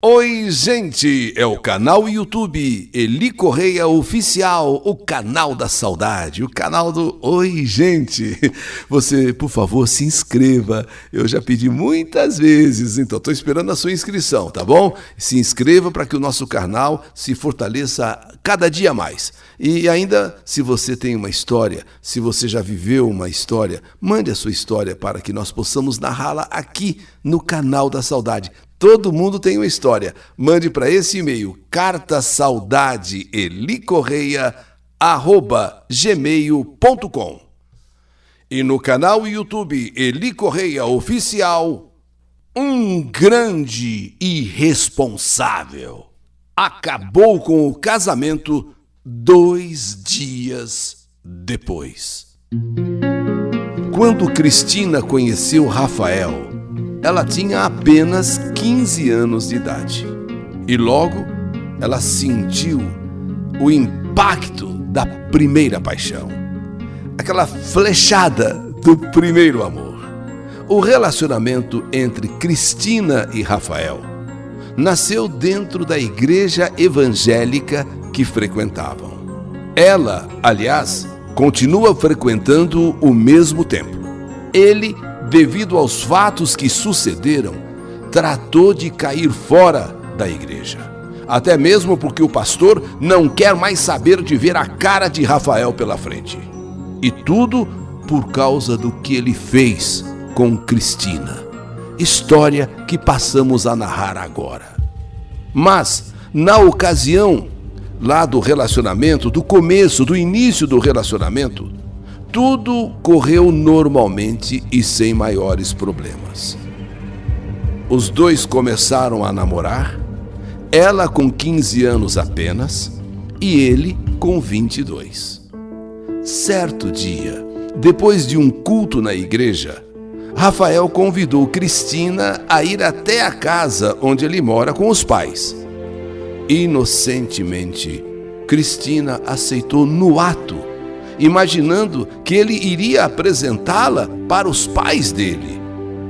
Oi, gente! É o canal YouTube Eli Correia Oficial, o canal da saudade, o canal do Oi, gente! Você, por favor, se inscreva. Eu já pedi muitas vezes, então estou esperando a sua inscrição, tá bom? Se inscreva para que o nosso canal se fortaleça cada dia mais. E ainda, se você tem uma história, se você já viveu uma história, mande a sua história para que nós possamos narrá-la aqui no canal da saudade. Todo mundo tem uma história. Mande para esse e-mail, cartasaudadeelicorreia@gmail.com. E no canal YouTube Eli Correia Oficial, um grande irresponsável acabou com o casamento 2 dias depois. Quando Cristina conheceu Rafael, ela tinha apenas 15 anos de idade. E logo ela sentiu o impacto da primeira paixão. Aquela flechada do primeiro amor. O relacionamento entre Cristina e Rafael nasceu dentro da igreja evangélica que frequentavam. Ela, aliás, continua frequentando o mesmo templo. Ele, devido aos fatos que sucederam, tratou de cair fora da igreja. Até mesmo porque o pastor não quer mais saber de ver a cara de Rafael pela frente. E tudo por causa do que ele fez com Cristina. História que passamos a narrar agora. Mas, na ocasião lá do relacionamento, do começo, do início do relacionamento, tudo correu normalmente e sem maiores problemas. Os dois começaram a namorar, ela com 15 anos apenas e ele com 22. Certo dia, depois de um culto na igreja, Rafael convidou Cristina a ir até a casa onde ele mora com os pais. Inocentemente, Cristina aceitou no ato, imaginando que ele iria apresentá-la para os pais dele.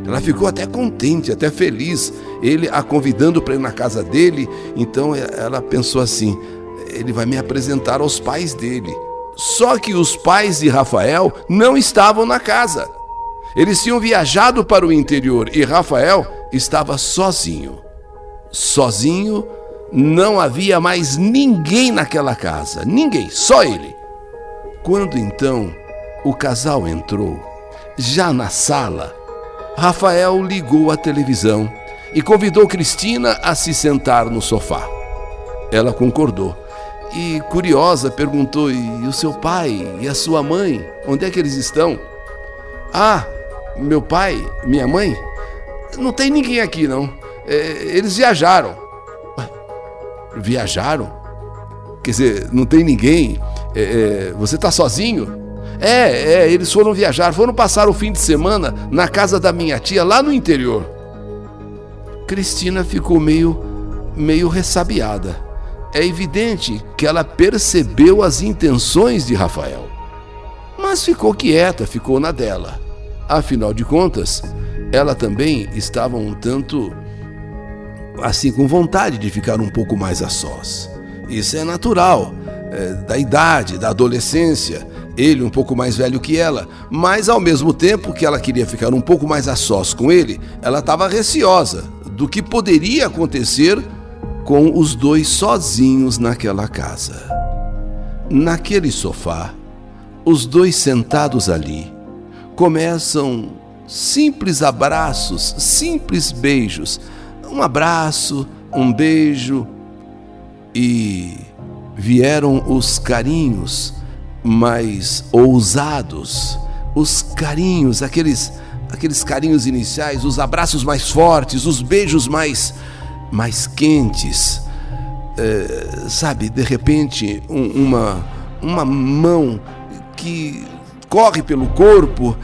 Ela ficou até contente, até feliz, ele a convidando para ir na casa dele. Então ela pensou assim, ele vai me apresentar aos pais dele. Só que os pais de Rafael não estavam na casa. Eles tinham viajado para o interior e Rafael estava sozinho. Sozinho, não havia mais ninguém naquela casa, ninguém, só ele. Quando então o casal entrou, já na sala, Rafael ligou a televisão e convidou Cristina a se sentar no sofá. Ela concordou e, curiosa, perguntou: e o seu pai e a sua mãe, onde é que eles estão? Ah, meu pai, minha mãe? Não tem ninguém aqui não, eles viajaram. Viajaram? Quer dizer, não tem ninguém? Você está sozinho? Eles foram viajar, foram passar o fim de semana na casa da minha tia lá no interior. Cristina ficou meio ressabiada. É evidente que ela percebeu as intenções de Rafael, mas ficou quieta, ficou na dela. Afinal de contas, ela também estava um tanto assim com vontade de ficar um pouco mais a sós. Isso é natural, da idade, da adolescência, ele um pouco mais velho que ela, mas ao mesmo tempo que ela queria ficar um pouco mais a sós com ele, ela estava receosa do que poderia acontecer com os dois sozinhos naquela casa. Naquele sofá, os dois sentados ali, começam simples abraços, simples beijos, um abraço, um beijo, e vieram os carinhos mais ousados, os carinhos, aqueles carinhos iniciais, os abraços mais fortes, os beijos mais quentes, sabe, de repente uma mão que corre pelo corpo,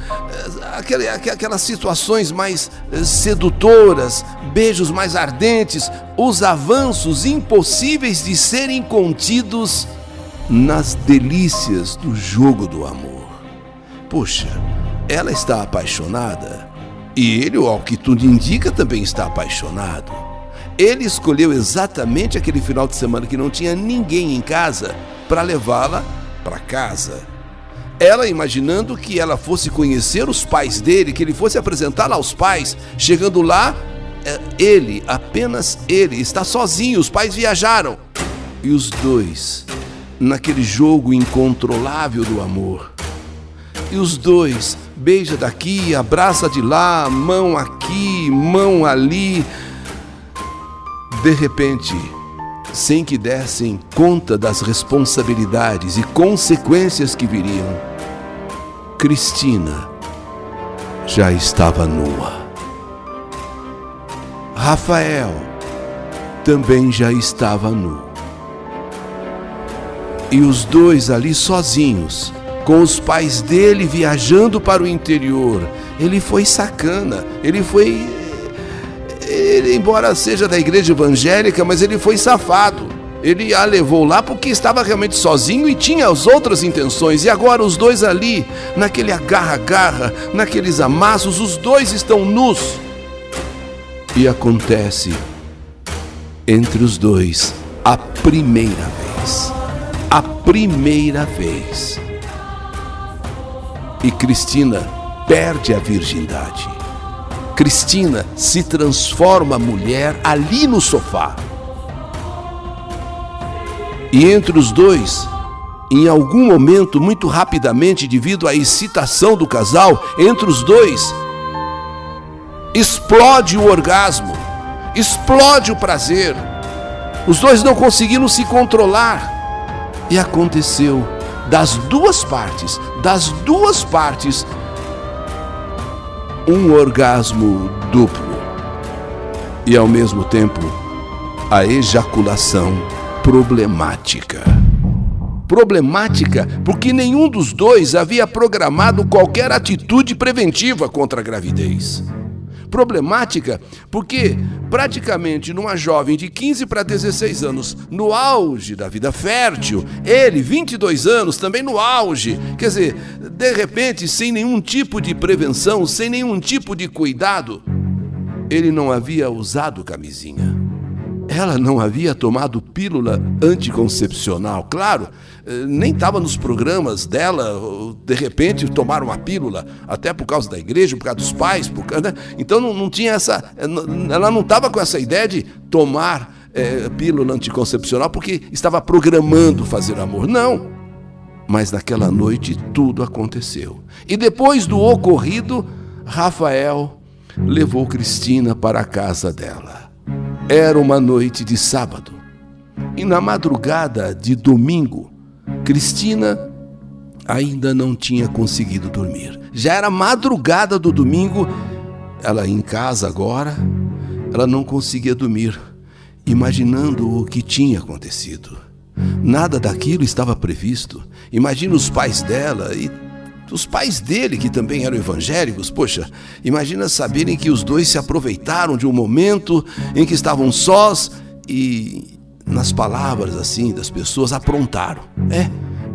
aquelas situações mais sedutoras, beijos mais ardentes, os avanços impossíveis de serem contidos nas delícias do jogo do amor. Puxa, ela está apaixonada e ele, ao que tudo indica, também está apaixonado. Ele escolheu exatamente aquele final de semana que não tinha ninguém em casa para levá-la para casa. Ela imaginando que ela fosse conhecer os pais dele, que ele fosse apresentá-la aos pais. Chegando lá, ele, apenas ele, está sozinho, os pais viajaram. E os dois, naquele jogo incontrolável do amor. E os dois, beija daqui, abraça de lá, mão aqui, mão ali. De repente, sem que dessem conta das responsabilidades e consequências que viriam, Cristina já estava nua. Rafael também já estava nu. E os dois ali sozinhos, com os pais dele viajando para o interior. Ele foi sacana, ele, embora seja da igreja evangélica, mas ele foi safado. Ele a levou lá porque estava realmente sozinho e tinha as outras intenções. E agora os dois ali, naquele agarra-agarra, naqueles amassos, os dois estão nus. E acontece entre os dois a primeira vez. A primeira vez. E Cristina perde a virgindade. Cristina se transforma mulher ali no sofá. E entre os dois, em algum momento, muito rapidamente, devido à excitação do casal, entre os dois, explode o orgasmo, explode o prazer. Os dois não conseguiram se controlar. E aconteceu das duas partes, um orgasmo duplo. E ao mesmo tempo, a ejaculação problemática. Problemática porque nenhum dos dois havia programado qualquer atitude preventiva contra a gravidez. Problemática porque, praticamente numa jovem de 15 para 16 anos, no auge da vida fértil, ele, 22 anos, também no auge, quer dizer, de repente, sem nenhum tipo de prevenção, sem nenhum tipo de cuidado, ele não havia usado camisinha. Ela não havia tomado pílula anticoncepcional, claro, nem estava nos programas dela, de repente tomaram uma pílula, até por causa da igreja, por causa dos pais, né? Então não tinha ela não estava com essa ideia de tomar pílula anticoncepcional porque estava programando fazer amor, não. Mas naquela noite tudo aconteceu. E depois do ocorrido, Rafael levou Cristina para a casa dela. Era uma noite de sábado e na madrugada de domingo, Cristina ainda não tinha conseguido dormir. Já era madrugada do domingo, ela em casa agora, ela não conseguia dormir, imaginando o que tinha acontecido. Nada daquilo estava previsto. Imagina os pais dela e os pais dele, que também eram evangélicos. Poxa, imagina saberem que os dois se aproveitaram de um momento em que estavam sós e, nas palavras assim das pessoas, aprontaram.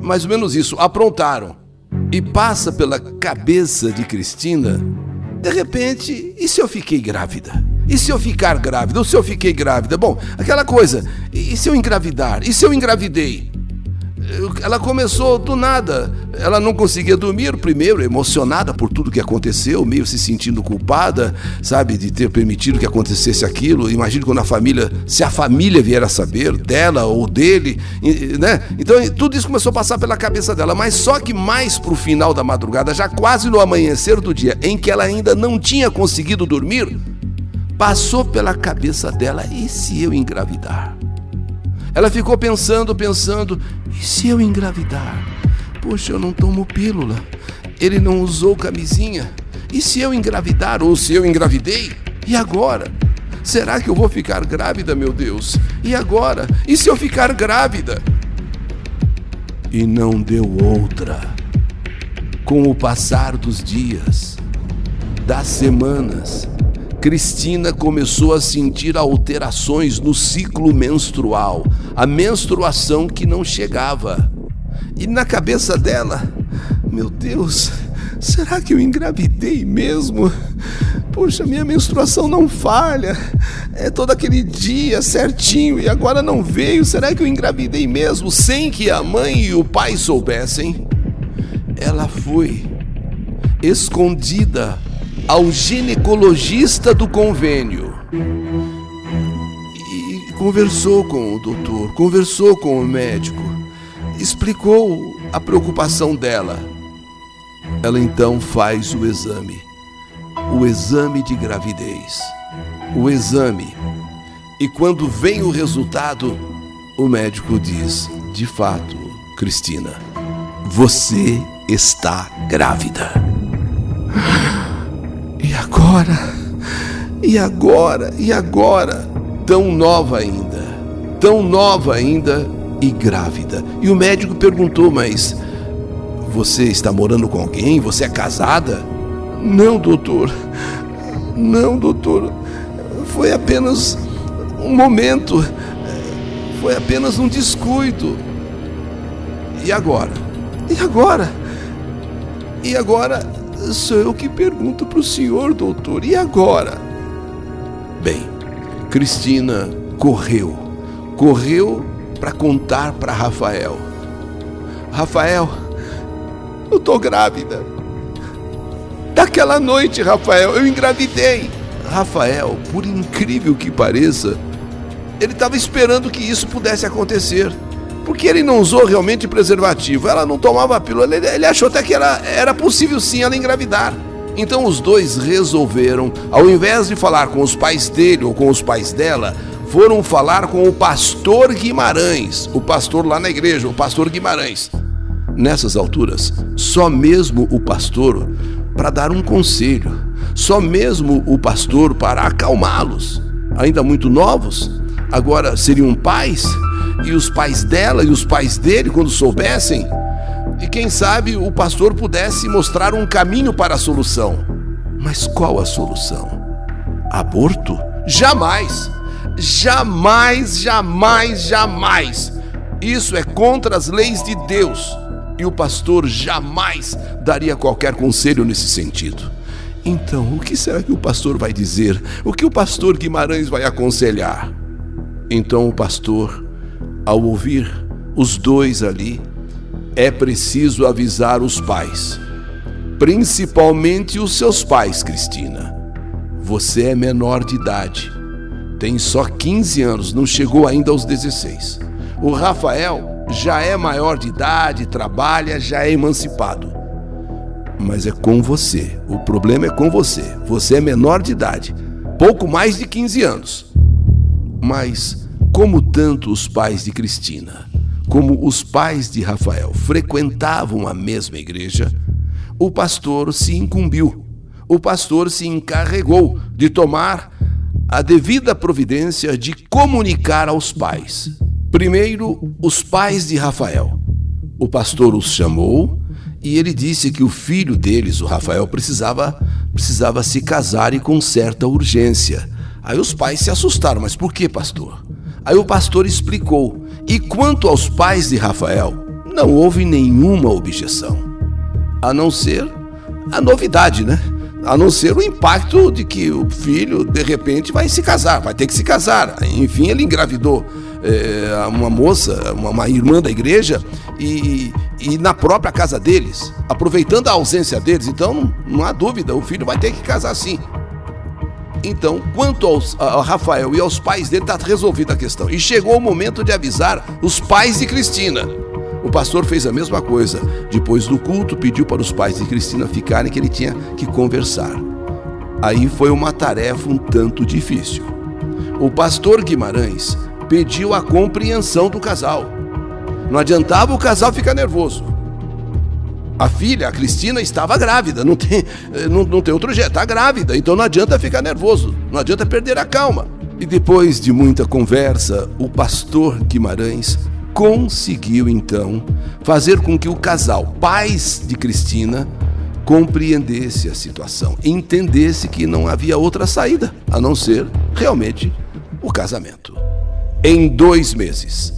Mais ou menos isso, aprontaram. E passa pela cabeça de Cristina, de repente, e se eu fiquei grávida? E se eu ficar grávida? Ou se eu fiquei grávida? Bom, aquela coisa, e se eu engravidar? E se eu engravidei? Ela começou do nada, ela não conseguia dormir, primeiro emocionada por tudo que aconteceu, meio se sentindo culpada, sabe, de ter permitido que acontecesse aquilo. Imagina quando se a família vier a saber dela ou dele, né? Então tudo isso começou a passar pela cabeça dela, mas só que mais pro final da madrugada, já quase no amanhecer do dia, em que ela ainda não tinha conseguido dormir, passou pela cabeça dela, e se eu engravidar? Ela ficou pensando, e se eu engravidar? Poxa, eu não tomo pílula, ele não usou camisinha, e se eu engravidar, ou se eu engravidei? E agora? Será que eu vou ficar grávida, meu Deus? E agora? E se eu ficar grávida? E não deu outra. Com o passar dos dias, das semanas, Cristina começou a sentir alterações no ciclo menstrual, a menstruação que não chegava. E na cabeça dela, meu Deus, será que eu engravidei mesmo? Puxa, minha menstruação não falha. É todo aquele dia certinho e agora não veio. Será que eu engravidei mesmo sem que a mãe e o pai soubessem? Ela foi escondida ao ginecologista do convênio e conversou com o doutor, conversou com o médico, explicou a preocupação dela. Ela então faz o exame de gravidez, o exame. E quando vem o resultado, o médico diz: de fato, Cristina, você está grávida. E agora? E agora? E agora? Tão nova ainda e grávida. E o médico perguntou: mas você está morando com alguém? Você é casada? Não, doutor. Foi apenas um momento. Foi apenas um descuido. E agora? E agora sou eu que pergunto para o senhor, doutor. E agora? Bem, Cristina correu para contar para Rafael. Rafael, eu tô grávida. Daquela noite, Rafael, eu engravidei. Rafael, por incrível que pareça, ele estava esperando que isso pudesse acontecer, porque ele não usou realmente preservativo, ela não tomava a pílula, ele achou até que era possível sim ela engravidar. Então os dois resolveram, ao invés de falar com os pais dele ou com os pais dela, foram falar com o pastor Guimarães, o pastor lá na igreja, o pastor Guimarães. Nessas alturas, só mesmo o pastor para dar um conselho, só mesmo o pastor para acalmá-los, ainda muito novos, agora seriam pais, e os pais dela e os pais dele, quando soubessem, e quem sabe o pastor pudesse mostrar um caminho para a solução. Mas qual a solução? Aborto? Jamais! Jamais, jamais, jamais! Isso é contra as leis de Deus. E o pastor jamais daria qualquer conselho nesse sentido. Então, o que será que o pastor vai dizer? O que o pastor Guimarães vai aconselhar? Então o pastor, ao ouvir os dois ali, é preciso avisar os pais, principalmente os seus pais, Cristina. Você é menor de idade, tem só 15 anos, não chegou ainda aos 16. O Rafael já é maior de idade, trabalha, já é emancipado. Mas é com você, o problema é com você. Você é menor de idade, pouco mais de 15 anos. Mas, como tanto os pais de Cristina, como os pais de Rafael frequentavam a mesma igreja, o pastor se incumbiu, o pastor se encarregou de tomar a devida providência de comunicar aos pais. Primeiro, os pais de Rafael. O pastor os chamou e ele disse que o filho deles, o Rafael, precisava se casar e com certa urgência. Aí os pais se assustaram. Mas por que, pastor? Aí o pastor explicou. E quanto aos pais de Rafael, não houve nenhuma objeção. A não ser a novidade, né? A não ser o impacto de que o filho, de repente, vai se casar, vai ter que se casar. Enfim, ele engravidou uma moça, uma irmã da igreja, e na própria casa deles, aproveitando a ausência deles. Então, não há dúvida, o filho vai ter que casar sim. Então, quanto ao Rafael e aos pais dele, está resolvida a questão. E chegou o momento de avisar os pais de Cristina. O pastor fez a mesma coisa. Depois do culto, pediu para os pais de Cristina ficarem, que ele tinha que conversar. Aí foi uma tarefa um tanto difícil. O pastor Guimarães pediu a compreensão do casal. Não adiantava o casal ficar nervoso. A filha, a Cristina, estava grávida, não tem outro jeito, está grávida, então não adianta ficar nervoso, não adianta perder a calma. E depois de muita conversa, o pastor Guimarães conseguiu então fazer com que o casal, pais de Cristina, compreendesse a situação, entendesse que não havia outra saída, a não ser realmente o casamento. Em 2 meses,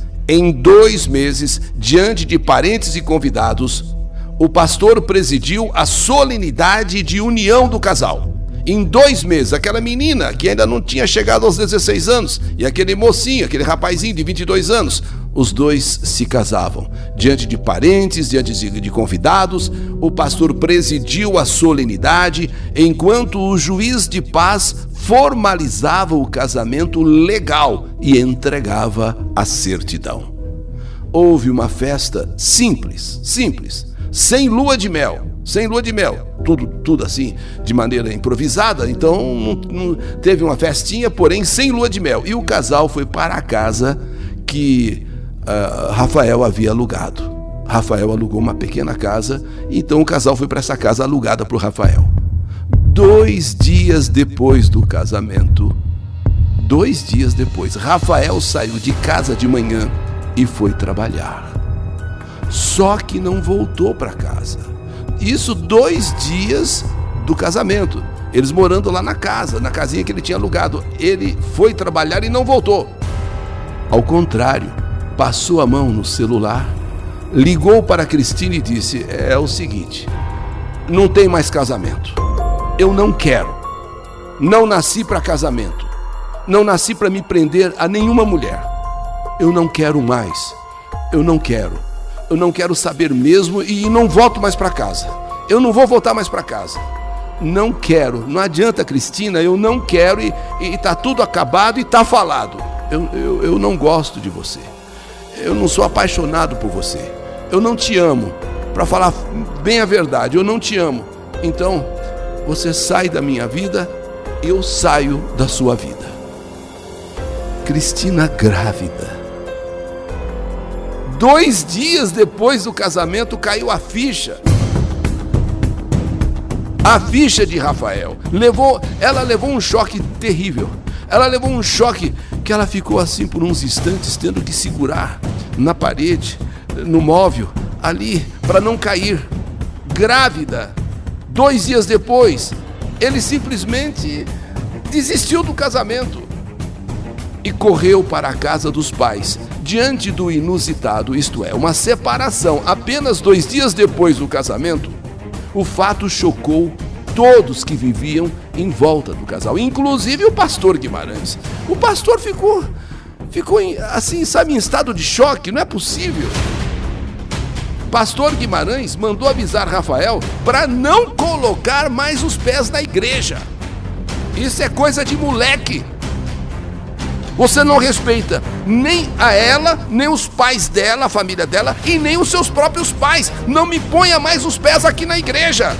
diante de parentes e convidados, o pastor presidiu a solenidade de união do casal. Em 2 meses, aquela menina que ainda não tinha chegado aos 16 anos e aquele mocinho, aquele rapazinho de 22 anos, os dois se casavam. Diante de parentes, diante de convidados, o pastor presidiu a solenidade, enquanto o juiz de paz formalizava o casamento legal e entregava a certidão. Houve uma festa simples, sem lua de mel, tudo assim, de maneira improvisada. Então não teve uma festinha, porém sem lua de mel. E o casal foi para a casa que Rafael havia alugado. Rafael alugou uma pequena casa, então o casal foi para essa casa alugada por Rafael. 2 dias depois do casamento, 2 dias depois, Rafael saiu de casa de manhã e foi trabalhar. Só que não voltou para casa. Isso 2 dias do casamento. Eles morando lá na casa, na casinha que ele tinha alugado. Ele foi trabalhar e não voltou. Ao contrário, passou a mão no celular, ligou para a Cristina e disse: é o seguinte, não tem mais casamento. Eu não quero. Não nasci para casamento. Não nasci para me prender a nenhuma mulher. Eu não quero mais. Eu não quero saber mesmo e não volto mais para casa. Eu não vou voltar mais para casa. Não quero. Não adianta, Cristina, eu não quero e tá tudo acabado e tá falado. Eu não gosto de você. Eu não sou apaixonado por você. Eu não te amo. Para falar bem a verdade, eu não te amo. Então, você sai da minha vida, eu saio da sua vida. Cristina grávida. 2 dias depois do casamento caiu a ficha. A ficha de Rafael. Ela levou um choque terrível. Ela levou um choque que ela ficou assim por uns instantes, tendo que segurar na parede, no móvel, ali, para não cair. Grávida. 2 dias depois, ele simplesmente desistiu do casamento e correu para a casa dos pais. Diante do inusitado, isto é, uma separação apenas 2 dias depois do casamento, o fato chocou todos que viviam em volta do casal, inclusive o pastor Guimarães. O pastor ficou assim, sabe, em estado de choque. Não é possível. Pastor Guimarães mandou avisar Rafael para não colocar mais os pés na igreja. Isso é coisa de moleque. Você não respeita nem a ela, nem os pais dela, a família dela, e nem os seus próprios pais. Não me ponha mais os pés aqui na igreja.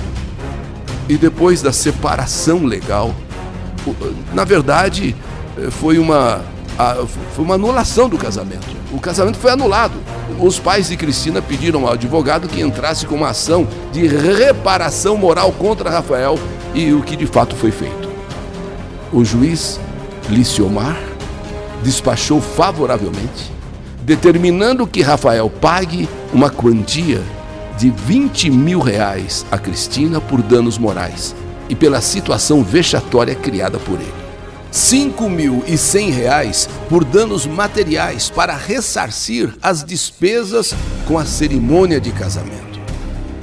E depois da separação legal, na verdade, foi uma anulação do casamento. O casamento foi anulado. Os pais de Cristina pediram ao advogado que entrasse com uma ação de reparação moral contra Rafael, e o que de fato foi feito. O juiz Liciomar despachou favoravelmente, determinando que Rafael pague uma quantia de R$20 mil a Cristina por danos morais e pela situação vexatória criada por ele. R$5.100 por danos materiais para ressarcir as despesas com a cerimônia de casamento.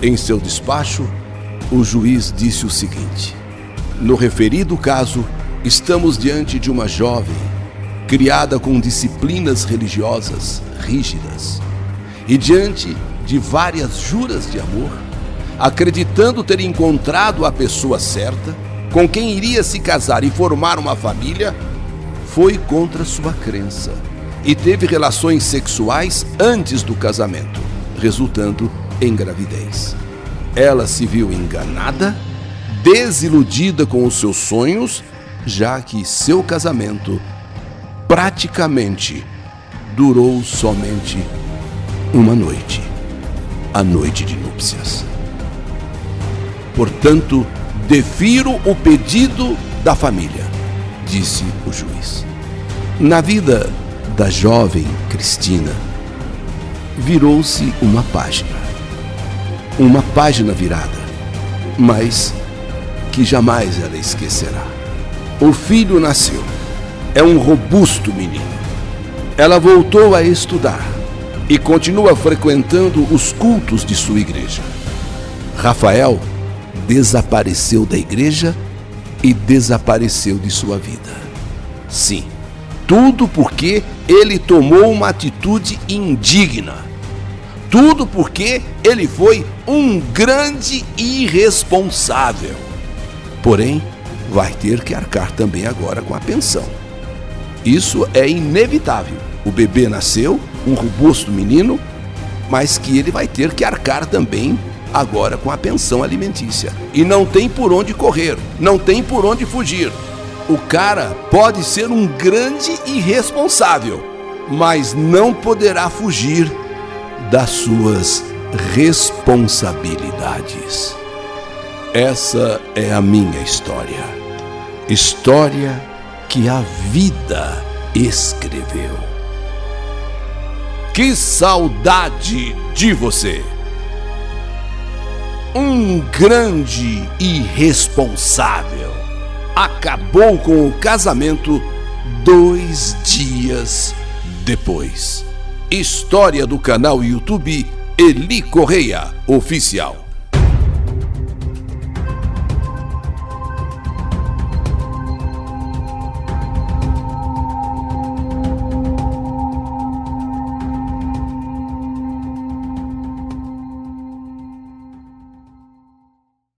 Em seu despacho, o juiz disse o seguinte: no referido caso, estamos diante de uma jovem criada com disciplinas religiosas rígidas e diante de várias juras de amor, acreditando ter encontrado a pessoa certa, com quem iria se casar e formar uma família, foi contra sua crença e teve relações sexuais antes do casamento, resultando em gravidez. Ela se viu enganada, desiludida com os seus sonhos, já que seu casamento praticamente durou somente uma noite, a noite de núpcias. Portanto, defiro o pedido da família, disse o juiz. Na vida da jovem Cristina, virou-se uma página virada, mas que jamais ela esquecerá. O filho nasceu. É um robusto menino. Ela voltou a estudar e continua frequentando os cultos de sua igreja. Rafael desapareceu da igreja e desapareceu de sua vida. Sim, tudo porque ele tomou uma atitude indigna. Tudo porque ele foi um grande irresponsável. Porém, vai ter que arcar também agora com a pensão. Isso é inevitável. O bebê nasceu, um robusto menino, mas que ele vai ter que arcar também agora com a pensão alimentícia. E não tem por onde correr, não tem por onde fugir. O cara pode ser um grande irresponsável, mas não poderá fugir das suas responsabilidades. Essa é a minha história. História que a vida escreveu. Que saudade de você! Um grande irresponsável acabou com o casamento 2 dias depois. História do canal YouTube Eli Correia Oficial.